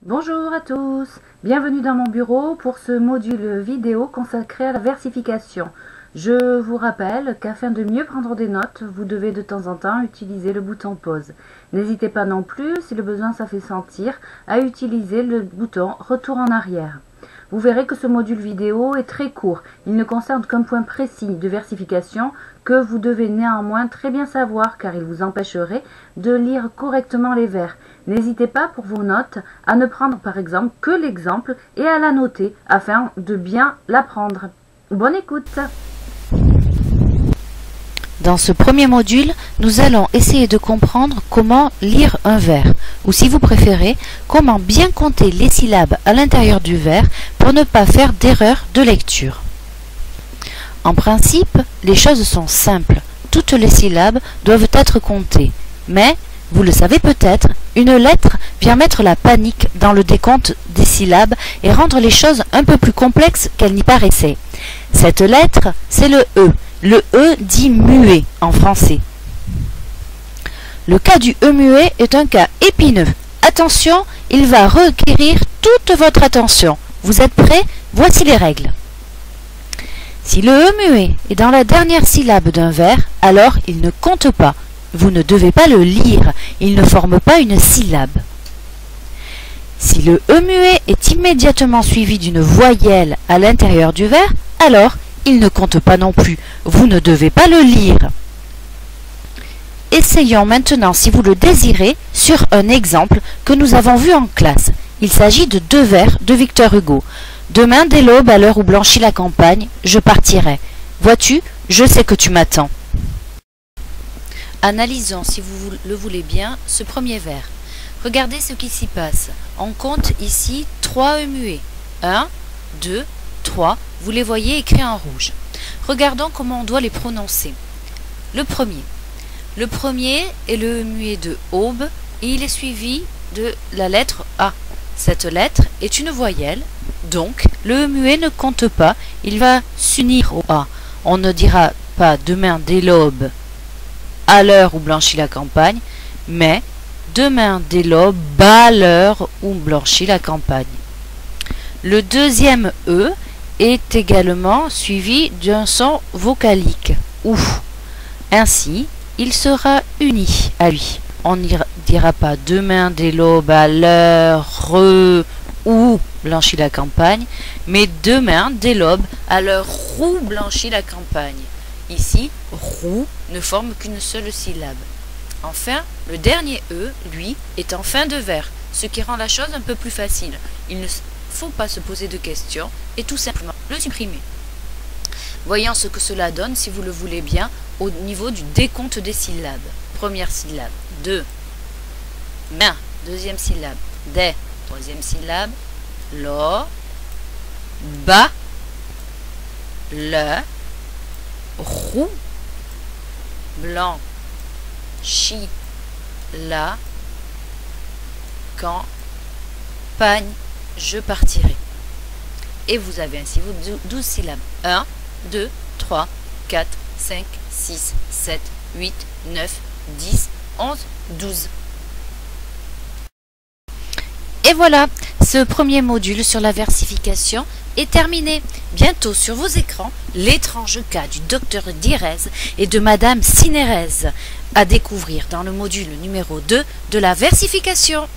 Bonjour à tous, bienvenue dans mon bureau pour ce module vidéo consacré à la versification. Je vous rappelle qu'afin de mieux prendre des notes, vous devez de temps en temps utiliser le bouton pause. N'hésitez pas non plus, si le besoin ça fait sentir, à utiliser le bouton retour en arrière. Vous verrez que ce module vidéo est très court. Il ne concerne qu'un point précis de versification que vous devez néanmoins très bien savoir car il vous empêcherait de lire correctement les vers. N'hésitez pas pour vos notes à ne prendre par exemple que l'exemple et à la noter afin de bien l'apprendre. Bonne écoute! Dans ce premier module, nous allons essayer de comprendre comment lire un vers, ou si vous préférez, comment bien compter les syllabes à l'intérieur du vers pour ne pas faire d'erreur de lecture. En principe, les choses sont simples. Toutes les syllabes doivent être comptées. Mais, vous le savez peut-être, une lettre vient mettre la panique dans le décompte des syllabes et rendre les choses un peu plus complexes qu'elles n'y paraissaient. Cette lettre, c'est le E. Le E dit muet en français. Le cas du E muet est un cas épineux. Attention, il va requérir toute votre attention. Vous êtes prêts? Voici les règles. Si le E muet est dans la dernière syllabe d'un vers, alors il ne compte pas. Vous ne devez pas le lire. Il ne forme pas une syllabe. Si le E muet est immédiatement suivi d'une voyelle à l'intérieur du vers, alors il ne compte pas non plus. Vous ne devez pas le lire. Essayons maintenant, si vous le désirez, sur un exemple que nous avons vu en classe. Il s'agit de deux vers de Victor Hugo. Demain, dès l'aube, à l'heure où blanchit la campagne, je partirai. Vois-tu, je sais que tu m'attends. Analysons, si vous le voulez bien, ce premier vers. Regardez ce qui s'y passe. On compte ici 3 E muets. 1, 2, 3. Vous les voyez écrits en rouge. Regardons comment on doit les prononcer. Le premier. Le premier est le E muet de aube et il est suivi de la lettre A. Cette lettre est une voyelle, donc le E muet ne compte pas, il va s'unir au A. On ne dira pas demain dès l'aube, à l'heure où blanchit la campagne, mais demain dès l'aube, à l'heure où blanchit la campagne. Le deuxième E est également suivi d'un son vocalique, OU. Ainsi, il sera uni à lui. On ne dira pas demain dès l'aube à l'heure où blanchit la campagne, mais demain dès l'aube à l'heure où blanchit la campagne. Ici, roux ne forme qu'une seule syllabe. Enfin, le dernier E, lui, est en fin de vers, ce qui rend la chose un peu plus facile. Il ne faut pas se poser de questions et tout simplement le supprimer. Voyons ce que cela donne, si vous le voulez bien, au niveau du décompte des syllabes. Première syllabe, 2. Main, deuxième syllabe, des, troisième syllabe, lo, ba, le, roux, blanc, chi, la, campagne, je partirai. Et vous avez ainsi vos 12 syllabes. 1, 2, 3, 4, 5, 6, 7, 8, 9, 10, 11, 12. Et voilà, ce premier module sur la versification est terminé. Bientôt sur vos écrans, l'étrange cas du docteur Direz et de Madame Cinérez à découvrir dans le module numéro 2 de la versification.